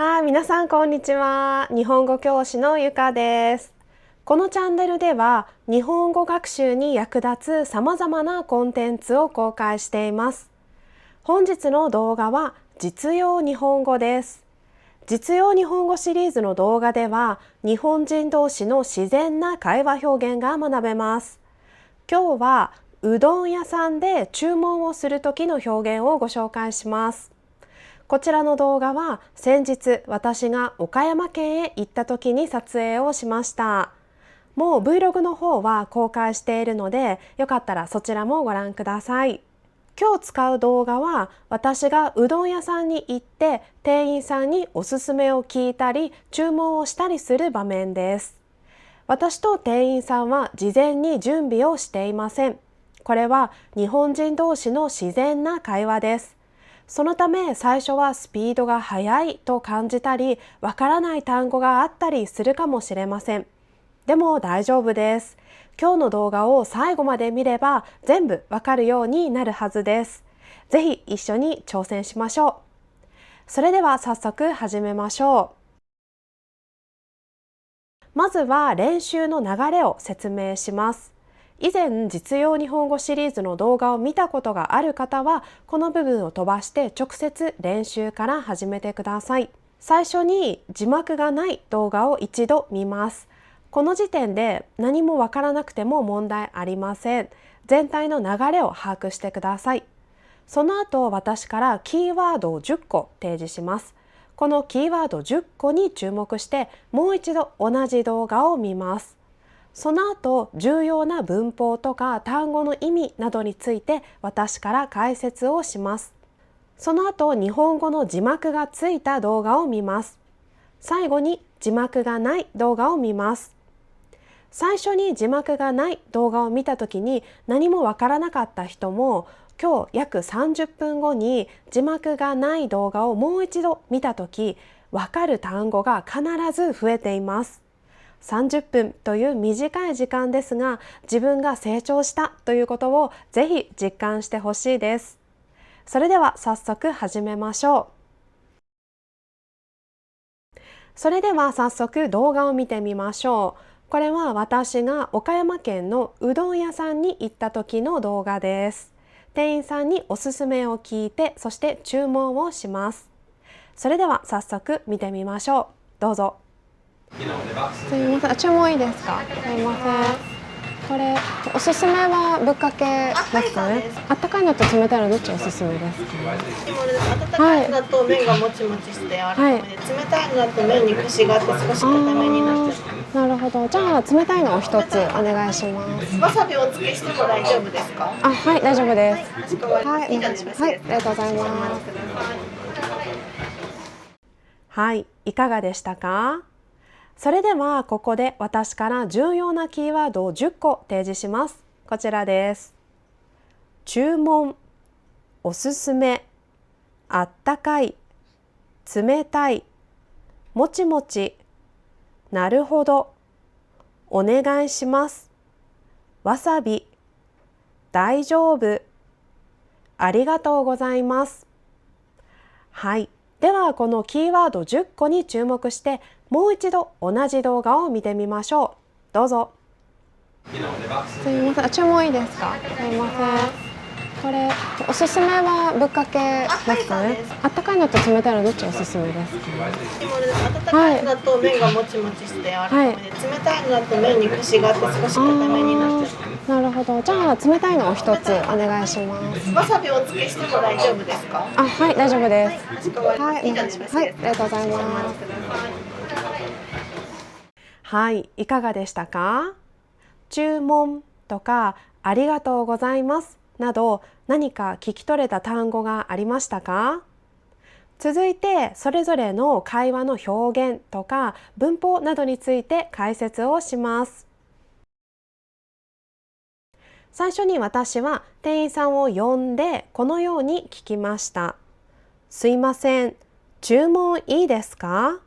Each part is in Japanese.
はい、皆さんこんにちは。日本語教師のゆかです。このチャンネルでは日本語学習に役立つ様々なコンテンツを公開しています。本日の動画は実用日本語です。実用日本語シリーズの動画では日本人同士の自然な会話表現が学べます。今日はうどん屋さんで注文をする時の表現をご紹介します。こちらの動画は先日私が岡山県へ行った時に撮影をしました。もう Vlog の方は公開しているので、よかったらそちらもご覧ください。今日使う動画は私がうどん屋さんに行って店員さんにおすすめを聞いたり注文をしたりする場面です。私と店員さんは事前に準備をしていません。これは日本人同士の自然な会話です。そのため最初はスピードが速いと感じたり、わからない単語があったりするかもしれません。でも大丈夫です。今日の動画を最後まで見れば全部わかるようになるはずです。ぜひ一緒に挑戦しましょう。それでは早速始めましょう。まずは練習の流れを説明します。以前実用日本語シリーズの動画を見たことがある方はこの部分を飛ばして直接練習から始めてください。最初に字幕がない動画を一度見ます。この時点で何もわからなくても問題ありません。全体の流れを把握してください。その後私からキーワードを10個提示します。このキーワード10個に注目してもう一度同じ動画を見ます。その後、重要な文法とか単語の意味などについて私から解説をします。その後、日本語の字幕がついた動画を見ます。最後に字幕がない動画を見ます。最初に字幕がない動画を見たときに何もわからなかった人も、今日約30分後に字幕がない動画をもう一度見たとき、わかる単語が必ず増えています。30分という短い時間ですが、自分が成長したということをぜひ実感してほしいです。それでは早速始めましょう。それでは早速動画を見てみましょう。これは私が岡山県のうどん屋さんに行った時の動画です。店員さんにおすすめを聞いて、そして注文をします。それでは早速見てみましょう。どうぞ。すみません、注文いいですか？すみません。これおすすめはぶっかけですかね。あったかいのと冷たいのどっちおすすめですか？温かいのだと麺がもちもちして柔らかめで、冷たいのだと麺にコシがあって少し硬めになってます。なるほど。じゃあ冷たいのを一つお願いします。わさびをお付けしても大丈夫ですか？あ、はい、大丈夫です。かしこまりました。以上でよろしいですか？はい、ありがとうございます。はい、いかがでしたか？それではここで私から重要なキーワードを10個提示します。こちらです。注文、おすすめ、あったかい、冷たい、もちもち、なるほど、お願いします、わさび、大丈夫、ありがとうございます。はい。ではこのキーワード10個に注目してもう一度同じ動画を見てみましょう。どうぞ。すみません、注文いいですか？すみません。これおすすめはぶっかけですかね。あったかいのと冷たいのどっちおすすめですか？温かいのだと麺がもちもちして柔らかめで、冷たいのだと麺にコシがあって少し硬めになってます。なるほど。じゃあ冷たいのを一つお願いします。わさびをお付けしても大丈夫ですか？あ、はい、大丈夫です。かしこまりました。以上でよろしいですか？はい、ありがとうございます。はい、いかがでしたか？注文とかありがとうございますなど何か聞き取れた単語がありましたか？続いてそれぞれの会話の表現とか文法などについて解説をします。最初に私は店員さんを呼んでこのように聞きました。すいません、注文いいですか？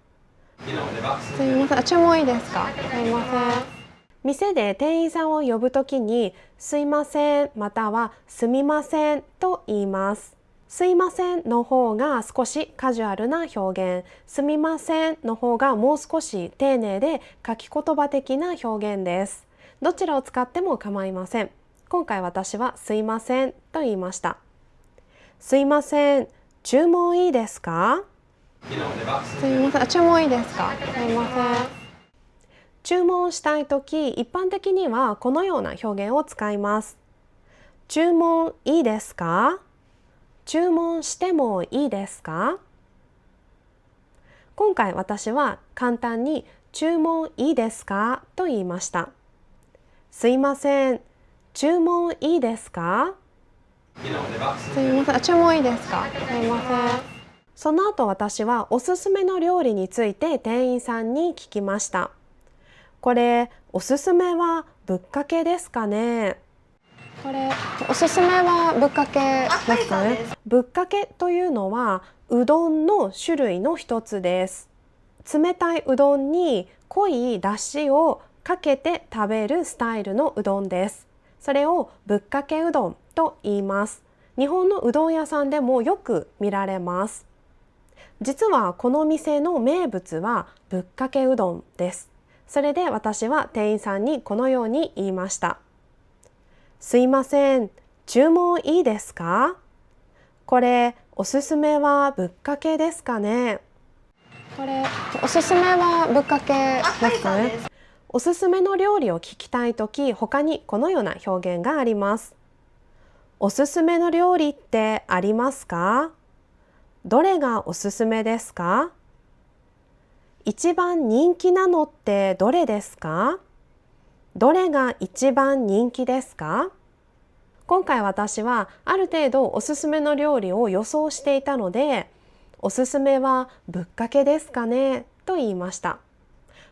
すみません、注文いいですか？すみません。店で店員さんを呼ぶときにすいませんまたはすみませんと言います。すいませんの方が少しカジュアルな表現、すみませんの方がもう少し丁寧で書き言葉的な表現です。どちらを使っても構いません。今回私はすいませんと言いました。すいません、注文いいですか？すいません、注文いいですか？すいません。注文したいとき、一般的にはこのような表現を使います。注文いいですか？注文してもいいですか？今回私は簡単に注文いいですかと言いました。すいません、注文いいですか？すいません、注文いいですか？すいません。その後私はおすすめの料理について店員さんに聞きました。これ、おすすめはぶっかけですかね？これ、おすすめはぶっかけですかね？ぶっかけというのはうどんの種類の一つです。冷たいうどんに濃いだしをかけて食べるスタイルのうどんです。それをぶっかけうどんと言います。日本のうどん屋さんでもよく見られます。実はこの店の名物はぶっかけうどんです。それで私は店員さんにこのように言いました。すいません、注文いいですか？これ、おすすめはぶっかけですかね？これ、おすすめはぶっかけですかね？おすすめの料理を聞きたいとき、他にこのような表現があります。おすすめの料理ってありますか？どれがおすすめですか？一番人気なのってどれですか？どれが一番人気ですか？今回私はある程度おすすめの料理を予想していたので、おすすめはぶっかけですかねと言いました。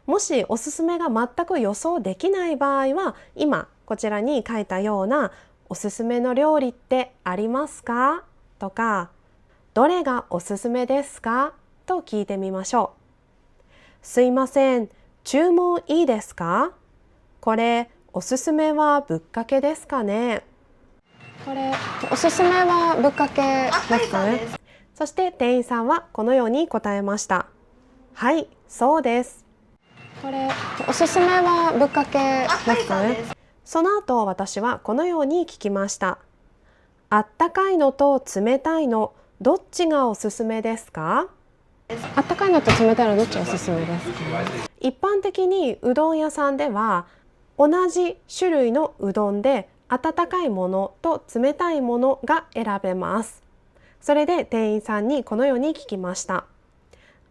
もしおすすめが全く予想できない場合は、今こちらに書いたようなおすすめの料理ってありますか？とか、どれがおすすめですか？と聞いてみましょう。すいません、注文いいですか？これ、おすすめはぶっかけですかね？これ、おすすめはぶっかけですかね？そして店員さんはこのように答えました。はい、そうです。これ、おすすめはぶっかけですかね？その後私はこのように聞きました。あったかいのと冷たいの、どっちがおすすめですか？あったかいのと冷たいのどっちがおすすめですか？一般的にうどん屋さんでは同じ種類のうどんで温かいものと冷たいものが選べます。それで店員さんにこのように聞きました。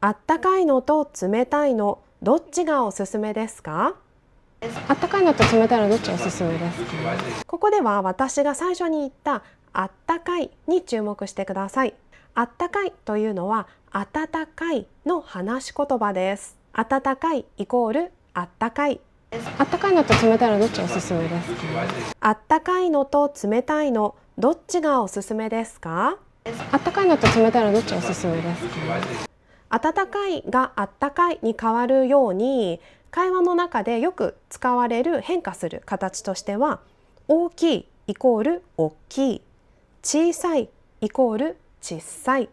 あったかいのと冷たいのどっちがおすすめですか？あったかいのと冷たいのどっちがおすすめですか？ここでは私が最初に言ったあったかいに注目してください。あったかいというのは温かいの話し言葉です。温かいイコールあったかい。あったかいのと冷たいのどっちがおすすめですか？あったかいのと冷たいのどっちがおすすめですか？あったかいのと冷たいのどっちがおすすめですか？温かいがあったかいに変わるように、会話の中でよく使われる変化する形としては、大きいイコール大きい、小さいイコール小さい。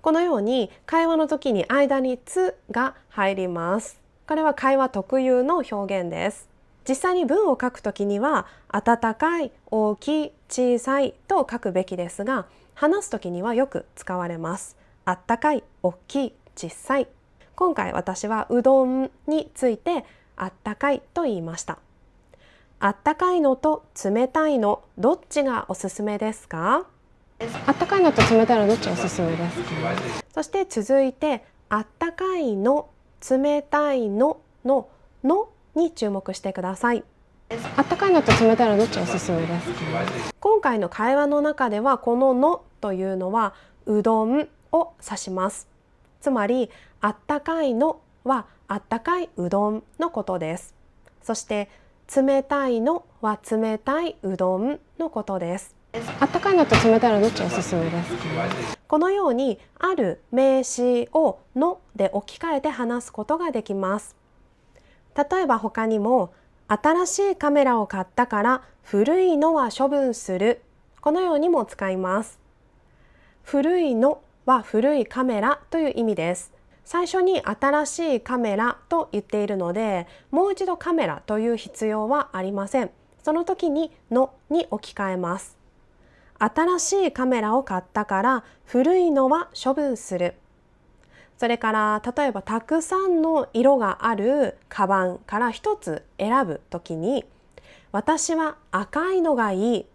このように会話の時に間につが入ります。これは会話特有の表現です。実際に文を書くときには、温かい、大きい、小さいと書くべきですが、話すときにはよく使われます。あったかい、大きい、小さい。今回私はうどんについてあったかいと言いました。あったかいのと冷たいのどっちがおすすめですか？あったかいのと冷たいのどっちがおすすめですか？そして続いてあったかいの、冷たいののに注目してください。あったかいのと冷たいのどっちがおすすめですか？今回の会話の中ではこののというのはうどんを指します。つまりあったかいのはあったかいうどんのことです。そして冷たいのは冷たいうどんのことです。あったかいのと冷たいのどっちがおすすめですか？このようにある名詞をので置き換えて話すことができます。例えば他にも新しいカメラを買ったから古いのは処分する。このようにも使います。古いのは古いカメラという意味です。最初に新しいカメラと言っているので、もう一度カメラという必要はありません。その時にのに置き換えます。新しいカメラを買ったから古いのは処分する。それから例えばたくさんの色があるカバンから一つ選ぶときに、私は赤いのがいい。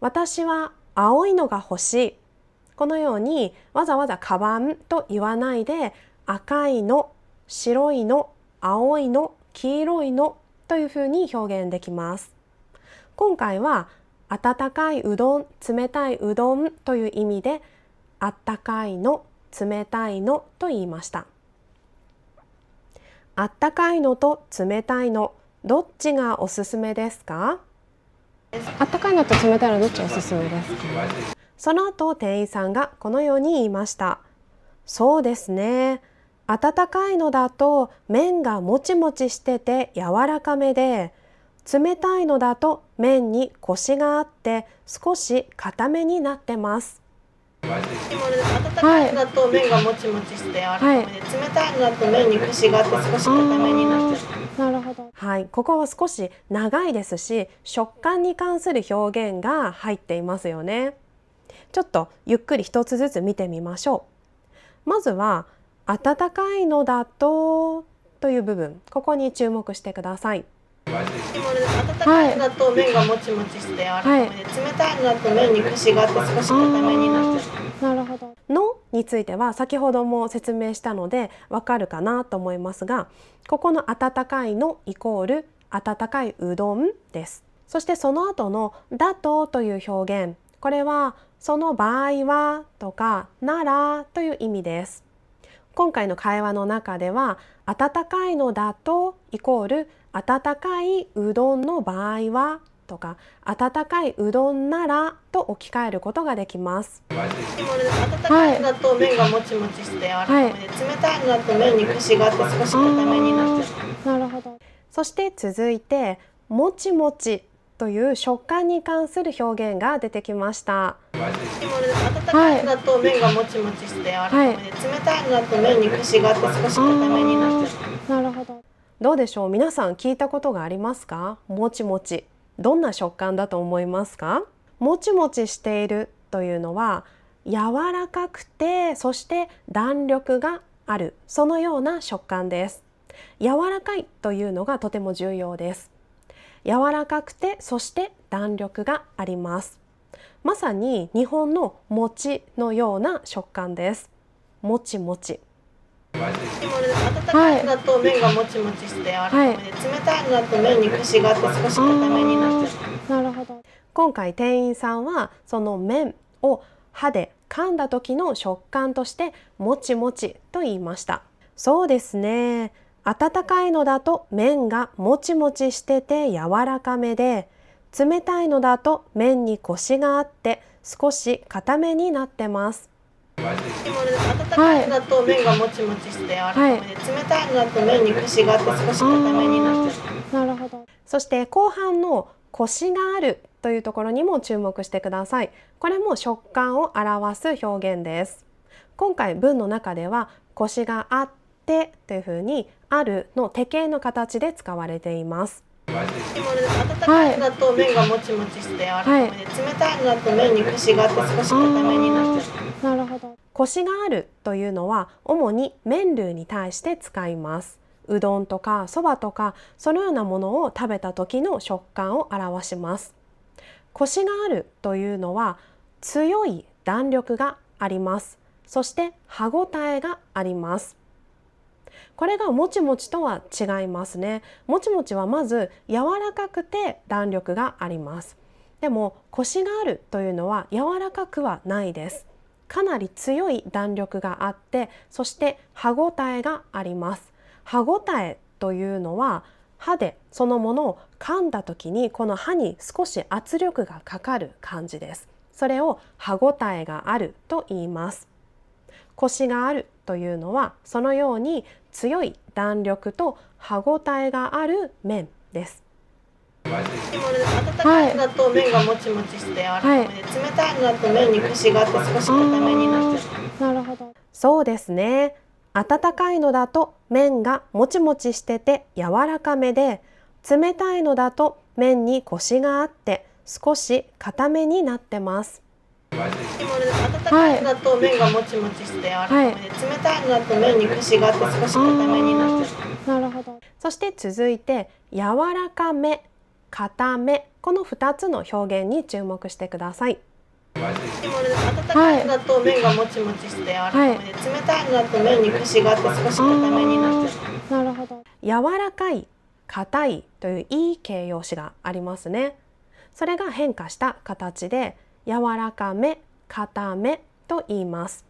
私は青いのが欲しい。このようにわざわざカバンと言わないで、赤いの、白いの、青いの、黄色いのというふうに表現できます。今回は温かいうどん、冷たいうどんという意味で、あったかいの、冷たいのと言いました。あったかいのと冷たいの、どっちがおすすめですか？あったかいのと冷たいのどっちがおすすめですか？その後店員さんがこのように言いました。そうですね。温かいのだと麺がもちもちしてて柔らかめで、冷たいのだと麺にコシがあって少し固めになってます。でも温かいのだと麺がもちもちして柔らかめで、冷たいのだと麺にコシがあって少し固めになってます。なるほど。はい、ここは少し長いですし、食感に関する表現が入っていますよね。ちょっとゆっくり一つずつ見てみましょう。まずは温かいのだとという部分、ここに注目してください。でも温かいのだと麺がもちもちして柔らかめで、冷たいのだと麺にコシがあって少し固めになってます。なるほど。のについては先ほども説明したのでわかるかなと思いますが、ここの温かいのイコール温かいうどんです。そしてその後のだとという表現、これはその場合はとかならという意味です。今回の会話の中では温かいのだとイコール温かいうどんの場合はとか温かいうどんならと置き換えることができます。でも温かいのだと麺がもちもちして柔らかめで、冷たいのだと麺にコシがあって少し固めになってます。なるほど。そして続いてもちもちという食感に関する表現が出てきました。でも温かいのだと麺がもちもちして柔らかめで、冷たいのだと麺にコシがあって少し固めになってます。なるほど。どうでしょう、皆さん聞いたことがありますか？もちもち、どんな食感だと思いますか？もちもちしているというのは柔らかくて、そして弾力がある、そのような食感です。柔らかいというのがとても重要です。柔らかくて、そして弾力があります。まさに日本の餅のような食感です。もちもち。でも温かいのだと麺がもちもちして柔らかめで、冷たいのだと麺にコシがあって少し固めになってます。なるほど。今回店員さんはその麺を歯で噛んだ時の食感としてもちもちと言いました。そうですね。温かいのだと麺がもちもちしてて柔らかめで、冷たいのだと麺にコシがあって少し固めになってます。でも温かいのだと麺がもちもちして柔らかめで、冷たいのだと麺にコシがあって少し固めになってます。なるほど。そして後半のコシがあるというところにも注目してください。これも食感を表す表現です。今回文の中ではコシがあってというふうにあるの定型の形で使われています。でも温かいのだと麺がもちもちして柔らかめで、冷たいのだと麺にコシがあって少し固めになってます。なるほど。コシがあるというのは主に麺類に対して使います。うどんとかそばとかそのようなものを食べた時の食感を表します。コシがあるというのは強い弾力があります。そして歯ごたえがあります。これがもちもちとは違いますね。もちもちはまず柔らかくて弾力があります。でもコシがあるというのは柔らかくはないです。かなり強い弾力があって、そして歯ごたえがあります。歯ごたえというのは歯でそのものを噛んだ時にこの歯に少し圧力がかかる感じです。それを歯ごたえがあると言います。コシがあるというのはそのように強い弾力と歯ごたえがある麺です。温かいのだと麺がもちもちして柔らかめで、冷たいのだと麺にコシがあって少し硬めになって。なるほど。そうですね。温かいのだと麺がもちもちしてて柔らかめで、冷たいのだと麺にコシがあって少し硬めになってます。温かいのだと麺がもちもちして柔らかめで、冷たいのだと麺にコシがあって少し硬めになって。なるほど。そして続いて柔らかめ、硬め、この2つの表現に注目してください。温かいのだと麺がもちもちして柔らかめで、冷たいのだと麺にコシがあって少し硬めになって。なるほど。柔らかい、硬いといういい形容詞がありますね。それが変化した形で柔らかめ、硬めと言います。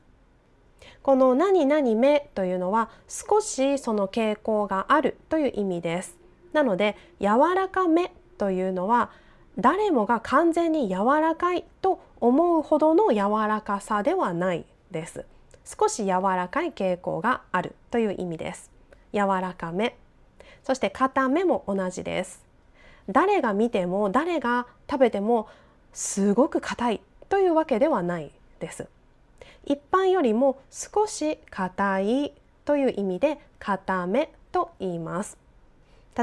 この何々めというのは少しその傾向があるという意味です。なので柔らかめというのは誰もが完全に柔らかいと思うほどの柔らかさではないです。少し柔らかい傾向があるという意味です。柔らかめ。そして硬めも同じです。誰が見ても誰が食べてもすごく硬いというわけではないです。一般よりも少し硬いという意味で硬めと言います。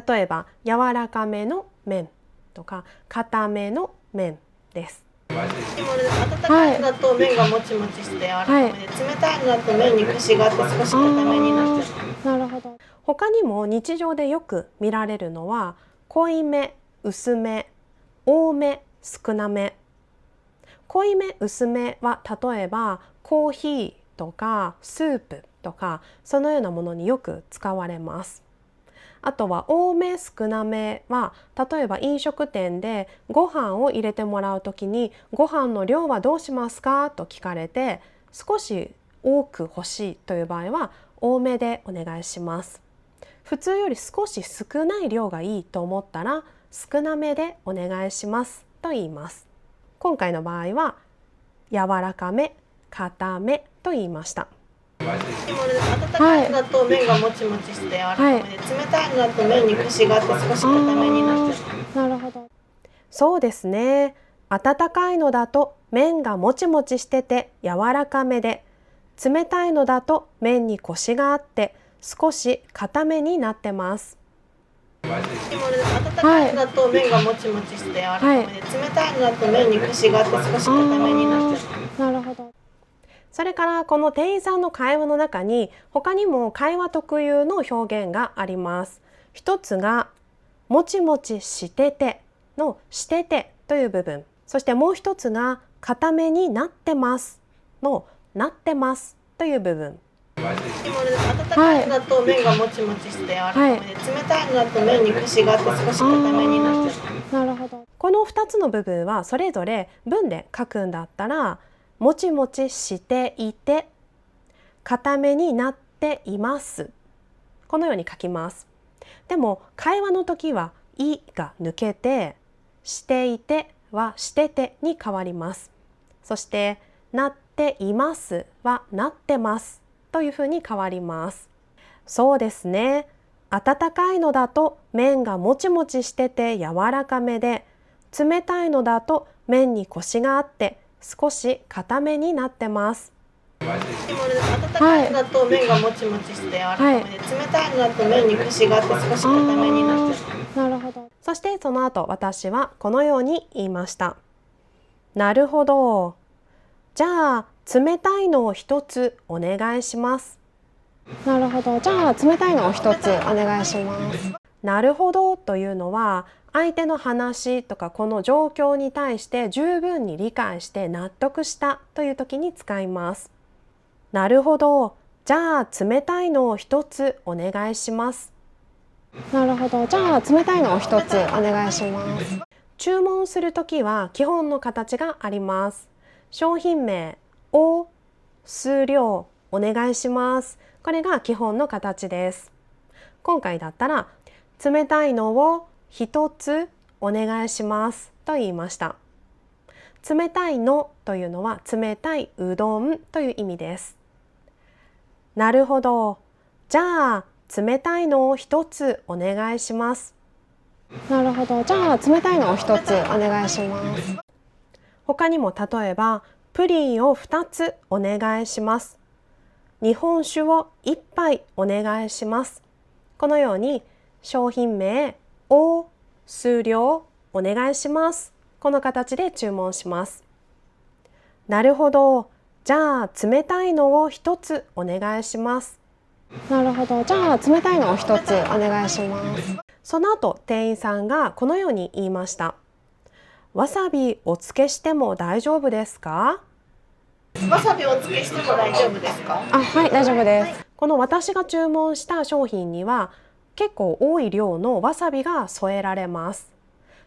例えば柔らかめの麺とか硬めの麺です。温かいのだと麺がもちもちして柔らかめで、冷たいのだと麺にコシがあって少し硬めになって。なるほど。他にも日常でよく見られるのは濃いめ、薄め、多め、少なめ。濃いめ、薄めは例えばコーヒーとかスープとかそのようなものによく使われます。あとは多め少なめは例えば飲食店でご飯を入れてもらうときにご飯の量はどうしますかと聞かれて少し多く欲しいという場合は多めでお願いします。普通より少し少ない量がいいと思ったら少なめでお願いしますと言います。今回の場合は柔らかめ、硬めと言いました。温かいのだと麺がもちもちして柔らかめで、冷たいのだと麺にコシがあって少し硬めになって。なるほど。そうですね。温かいのだと麺がもちもちしてて柔らかめで、冷たいのだと麺にコシがあって少し硬めになってます。温かいのだと麺がもちもちして柔らかめで、冷たいのだと麺にコシがあって少し硬めになって。なるほど。それからこの店員さんの会話の中に他にも会話特有の表現があります。一つがもちもちしててのしててという部分、そしてもう一つが固めになってますのなってますという部分。温かいのだと麺がもちもちして柔らかめで、冷たいのだと麺にコシがあって少し硬めになって。なるほど。この2つの部分はそれぞれ文で書くんだったらもちもちしていて固めになっていますこのように書きます。でも会話の時はいが抜けてしていてはしててに変わります。そしてなっていますはなってますというふうに変わります。そうですね。温かいのだと麺がもちもちしてて柔らかめで、冷たいのだと麺にコシがあって少し硬めになってます。温かいのだと麺がもちもちして柔らかめで、冷たいのだと麺にコシがあって少し硬めになって。なるほど。そしてその後私はこのように言いました。なるほど。じゃあ冷たいのを一つお願いします。なるほど。じゃあ冷たいのを一つお願いします。なるほどというのは相手の話とかこの状況に対して十分に理解して納得したという時に使います。なるほど。じゃあ冷たいのを一つお願いします。なるほど。じゃあ冷たいのを一つお願いします。注文するときは基本の形があります。商品名を数量お願いします。これが基本の形です。今回だったら冷たいのを一つお願いしますと言いました。冷たいのというのは冷たいうどんという意味です。なるほど。じゃあ冷たいのを一つお願いします。なるほど。じゃあ冷たいのを一つお願いします。他にも例えば、プリンを2つお願いします。日本酒を1杯お願いします。このように商品名を数量お願いします。この形で注文します。なるほど。じゃあ冷たいのを1つお願いします。なるほど。じゃあ冷たいのを1つお願いします。その後、店員さんがこのように言いました。わさびお付けしても大丈夫ですか？わさびお付けしても大丈夫ですか？はい、大丈夫です。この私が注文した商品には結構多い量のわさびが添えられます。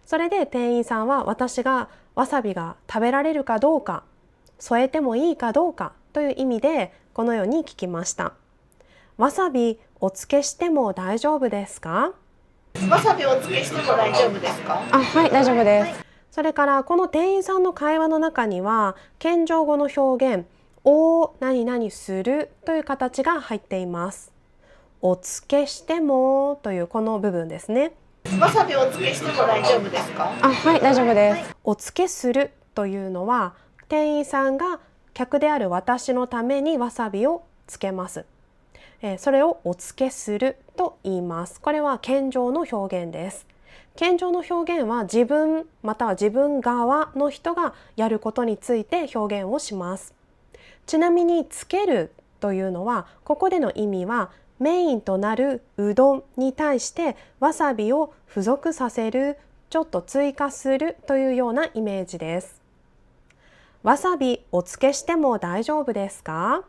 それで店員さんは私がわさびが食べられるかどうか、添えてもいいかどうかという意味でこのように聞きました。わさびお付けしても大丈夫ですか？わさびお付けしても大丈夫ですか？はい、大丈夫です。それからこの店員さんの会話の中には謙譲語の表現を何々するという形が入っています。お付けしてもというこの部分ですね。わさびお付けしても大丈夫ですか？はい、大丈夫です。お付けするというのは店員さんが客である私のためにわさびをつけます。それをお付けすると言います。これは謙譲の表現です。謙譲の表現は自分または自分側の人がやることについて表現をします。ちなみにつけるというのはここでの意味はメインとなるうどんに対してわさびを付属させる、ちょっと追加するというようなイメージです。わさびお付けしても大丈夫ですか？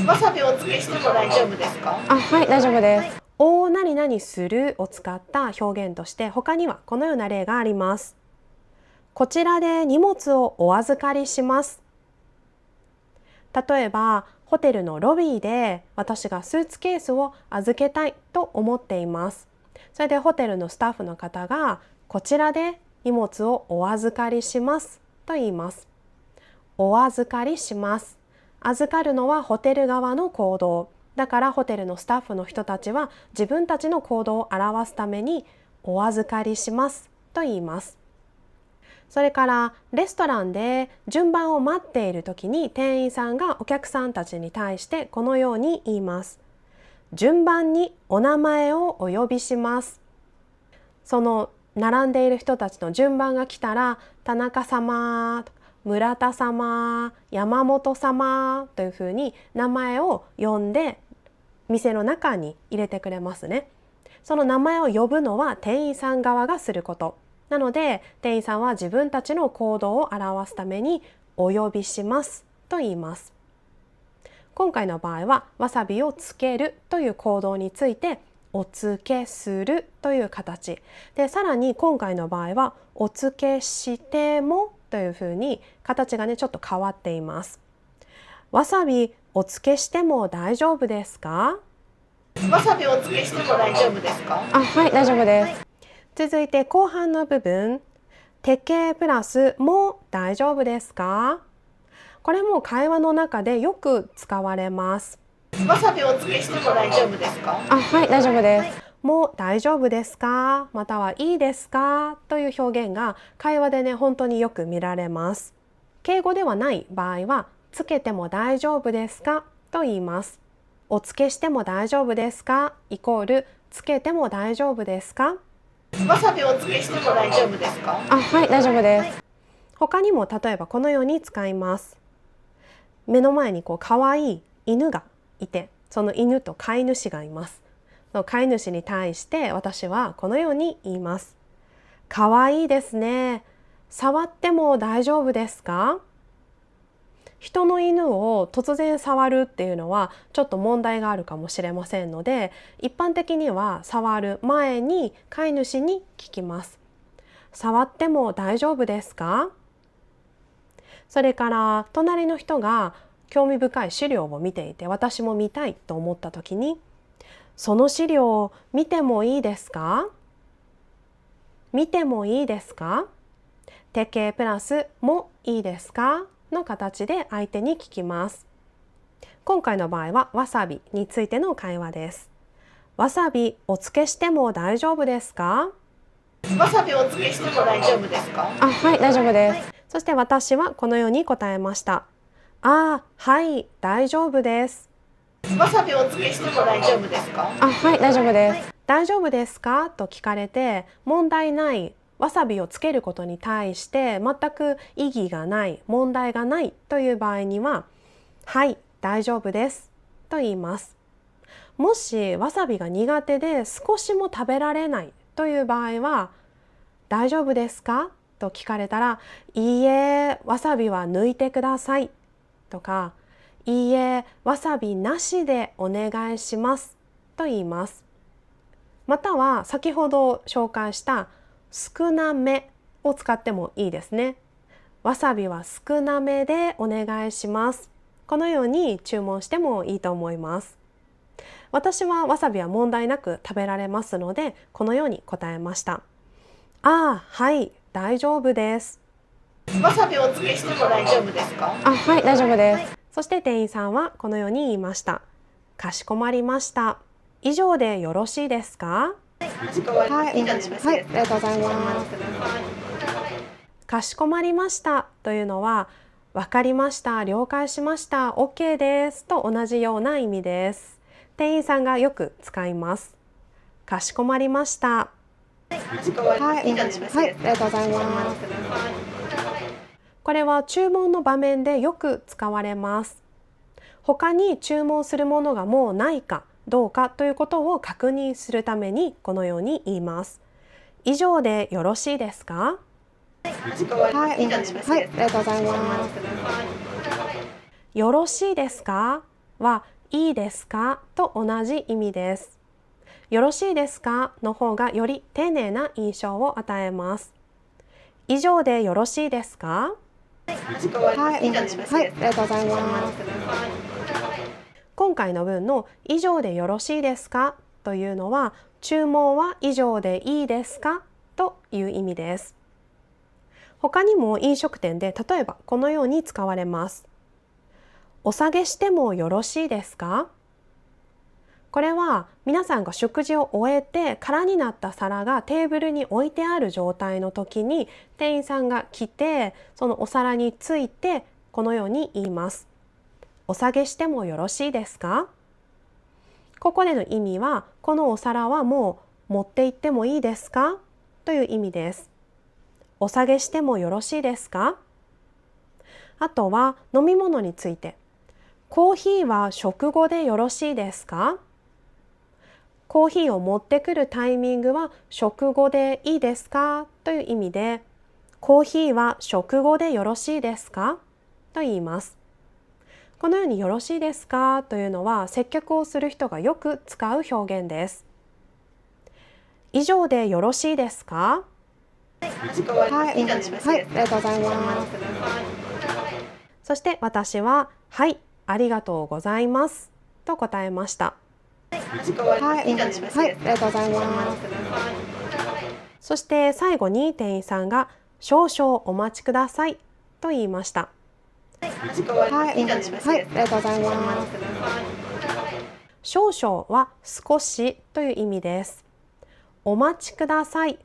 わさびお付けしても大丈夫ですか？はい、大丈夫です。お何々するを使った表現として他にはこのような例があります。こちらで荷物をお預かりします。例えばホテルのロビーで私がスーツケースを預けたいと思っています。それでホテルのスタッフの方がこちらで荷物をお預かりしますと言います。お預かりします。預かるのはホテル側の行動。だからホテルのスタッフの人たちは自分たちの行動を表すためにお預かりしますと言います。それからレストランで順番を待っている時に店員さんがお客さんたちに対してこのように言います。順番にお名前をお呼びします。その並んでいる人たちの順番が来たら田中様、村田様、山本様というふうに名前を呼んで店の中に入れてくれますね。その名前を呼ぶのは店員さん側がすること。なので店員さんは自分たちの行動を表すためにお呼びしますと言います。今回の場合はわさびをつけるという行動についてお付けするという形で、さらに今回の場合はお付けしてもというふうに形がねちょっと変わっています。わさびお付けしても大丈夫ですか？わさびお付けしても大丈夫ですか？はい、大丈夫です。続いて後半の部分、手形プラスも大丈夫ですか？これも会話の中でよく使われます。わさびお付けしても大丈夫ですか？はい、大丈夫です。もう大丈夫ですか？またはいいですか？という表現が会話でね本当によく見られます。敬語ではない場合はつけても大丈夫ですかと言います。お付けしても大丈夫ですかイコールつけても大丈夫ですか？わさびお付けしても大丈夫ですか？はい、大丈夫です。他にも例えばこのように使います。目の前に可愛い犬がいて、その犬と飼い主がいます。その飼い主に対して私はこのように言います。可愛いですね。触っても大丈夫ですか？人の犬を突然触るっていうのはちょっと問題があるかもしれませんので、一般的には触る前に飼い主に聞きます。触っても大丈夫ですか？それから隣の人が興味深い資料を見ていて私も見たいと思った時に、その資料を見てもいいですか？見てもいいですか？手形プラスもいいですかの形で相手に聞きます。今回の場合はわさびについての会話です。わさびお付けしても大丈夫ですか？わさびをお付けしても大丈夫ですか？はい、大丈夫です。そして私はこのように答えました。はい、大丈夫です。わさびをお付けしても大丈夫ですか？はい、大丈夫です。大丈夫ですかと聞かれて、問題ない、わさびをつけることに対して全く意義がない、問題がないという場合には、はい、大丈夫ですと言います。もしわさびが苦手で少しも食べられないという場合は、大丈夫ですかと聞かれたら、いいえ、わさびは抜いてくださいとか、いいえ、わさびなしでお願いしますと言います。または先ほど紹介した少なめを使ってもいいですね。わさびは少なめでお願いします。このように注文してもいいと思います。私はわさびは問題なく食べられますので、このように答えました。はい、大丈夫です。わさびをお付けしても大丈夫ですか？はい、大丈夫です。そして店員さんはこのように言いました。かしこまりました。以上でよろしいですか？はい、ありがとうございます。かしこまりましたというのは、わかりました、了解しました、OK ですと同じような意味です。店員さんがよく使います。かしこまりました。はい、ありがとうございます。これは注文の場面でよく使われます。他に注文するものがもうないかどうかということを確認するためにこのように言います。以上でよろしいですか？はい、ありがとうございます。よろしいですかはいいですかと同じ意味です。よろしいですかの方がより丁寧な印象を与えます。以上でよろしいですか？はい、ありがとうございます。今回の文の以上でよろしいですかというのは、注文は以上でいいですかという意味です。他にも飲食店で例えばこのように使われます。お下げしてもよろしいですか？これは皆さんが食事を終えて空になった皿がテーブルに置いてある状態の時に店員さんが来て、そのお皿についてこのように言います。お下げしてもよろしいですか？ここでの意味は、このお皿はもう持って行ってもいいですかという意味です。お下げしてもよろしいですか？あとは飲み物について、コーヒーは食後でよろしいですか？コーヒーを持ってくるタイミングは食後でいいですかという意味で、コーヒーは食後でよろしいですかと言います。このようによろしいですかというのは接客をする人がよく使う表現です。以上でよろしいですか？はい、ありがとうございます。そして私は、はい、ありがとうございますと答えました。はい、ありがとうございます。そして最後に店員さんが少々お待ちくださいと言いました。はい、ありがとうございます。少々は少しという意味です。お待ちください。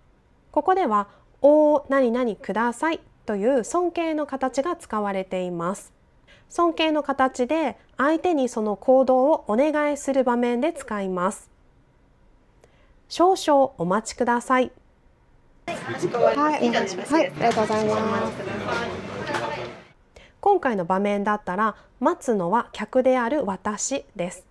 ここではお何々くださいという尊敬の形が使われています。尊敬の形で相手にその行動をお願いする場面で使います。少々お待ちください。はい、ありがとうございます。今回の場面だったら、待つのは客である私です。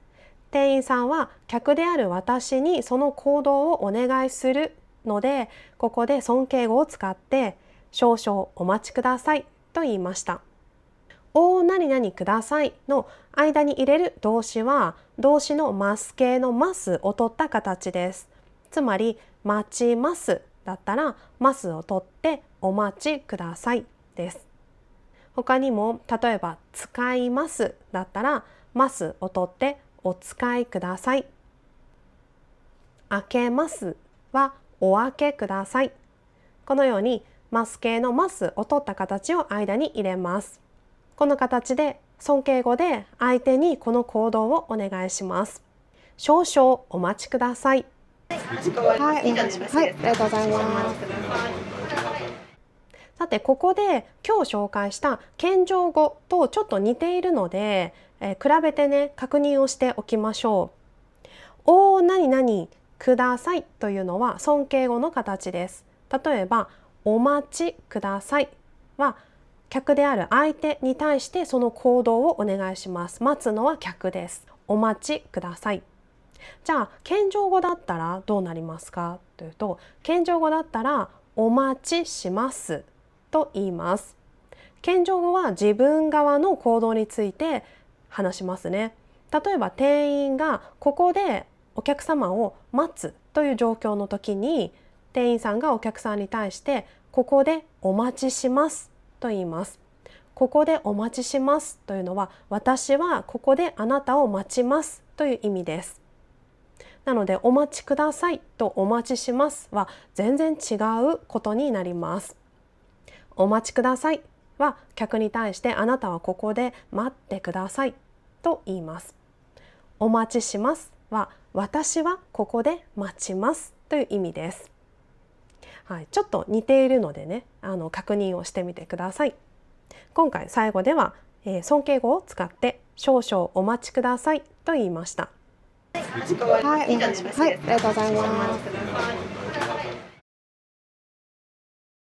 店員さんは客である私にその行動をお願いするので、ここで尊敬語を使って少々お待ちくださいと言いました。お何々くださいの間に入れる動詞は動詞のます形のますを取った形です。つまり待ちますだったらますを取ってお待ちくださいです。他にも例えば使いますだったらますを取ってお使いください。開けますはお開けください。このようにます形のますを取った形を間に入れます。この形で尊敬語で相手にこの行動をお願いします。少々お待ちください。はい、しこまりまはい、す。以上でよろしいですか？はい、ありがとうございます。さてここで今日紹介した謙譲語とちょっと似ているので、比べてね確認をしておきましょう。おー何々くださいというのは尊敬語の形です。例えばお待ちくださいは客である相手に対してその行動をお願いします。待つのは客です。お待ちください。じゃあ謙譲語だったらどうなりますかというと、謙譲語だったらお待ちしますと言います。謙譲語は自分側の行動について話しますね。例えば店員がここでお客様を待つという状況の時に、店員さんがお客さんに対してここでお待ちしますと言います。ここでお待ちしますというのは、私はここであなたを待ちますという意味です。なのでお待ちくださいとお待ちしますは全然違うことになります。お待ちくださいは客に対してあなたはここで待ってくださいと言います。お待ちしますは私はここで待ちますという意味です。はい、ちょっと似ているのでね、確認をしてみてください。今回最後では、尊敬語を使って少々お待ちくださいと言いました。かしこまります。以上でよろしいですか？はい、ありがとうございます。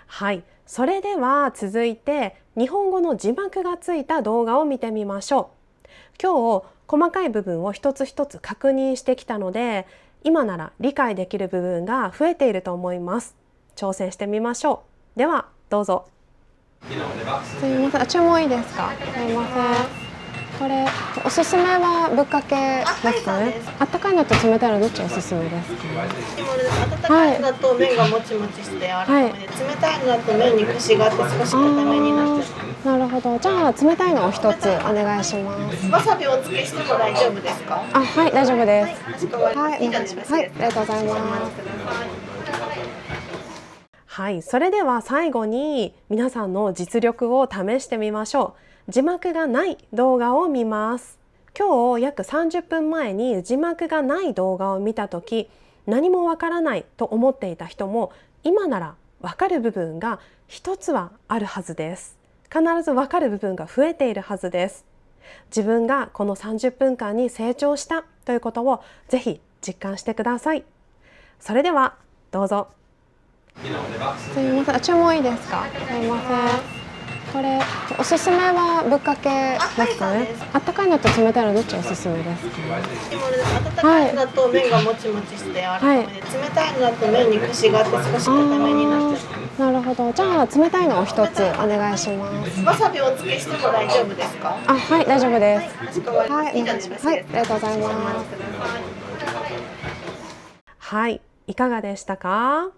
はい、それでは続いて日本語の字幕がついた動画を見てみましょう。今日細かい部分を一つ一つ確認してきたので、今なら理解できる部分が増えていると思います。挑戦してみましょう。ではどうぞ。すみません、注文いいですか？すみません。これおすすめはぶっかけですかね。あったかいのと冷たいのどっちおすすめですか？温かいのだと麺がもちもちして柔らかめで、冷たいのだと麺にコシがあって少し硬めになってます。なるほど。じゃあ冷たいのを一つお願いします。わさびをお付けしても大丈夫ですか？あ、はい、大丈夫です。かしこまります。以上でよろしいですか？はい、ありがとうございます。はい、それでは最後に皆さんの実力を試してみましょう。字幕がない動画を見ます。今日約30分前に字幕がない動画を見たとき、何もわからないと思っていた人も今ならわかる部分が一つはあるはずです。必ずわかる部分が増えているはずです。自分がこの30分間に成長したということをぜひ実感してください。それではどうぞ。すみません、注文いいですか？すみません。これおすすめはぶっかけですかね。あったかいのと冷たいのどっちおすすめですか？温かいのだと麺がもちもちして柔らかめで、冷たいのだと麺にコシがあって少し硬めになってます。なるほど。じゃあ冷たいのを一つお願いします。わさびをお付けしても大丈夫ですか？あ、はい、大丈夫です。かしこまります。以上でよろしいですか？はい、ありがとうございます。はい、いかがでしたか？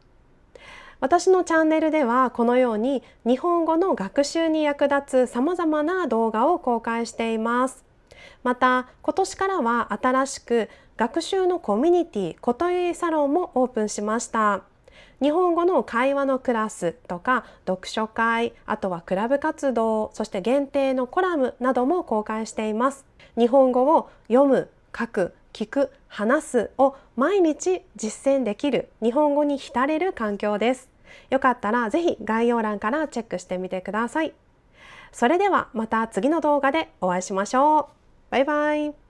私のチャンネルではこのように日本語の学習に役立つ様々な動画を公開しています。また今年からは新しく学習のコミュニティことゆいサロンもオープンしました。日本語の会話のクラスとか読書会、あとはクラブ活動、そして限定のコラムなども公開しています。日本語を読む、書く、聞く、話すを毎日実践できる日本語に浸れる環境です。よかったらぜひ概要欄からチェックしてみてください。それではまた次の動画でお会いしましょう。バイバイ。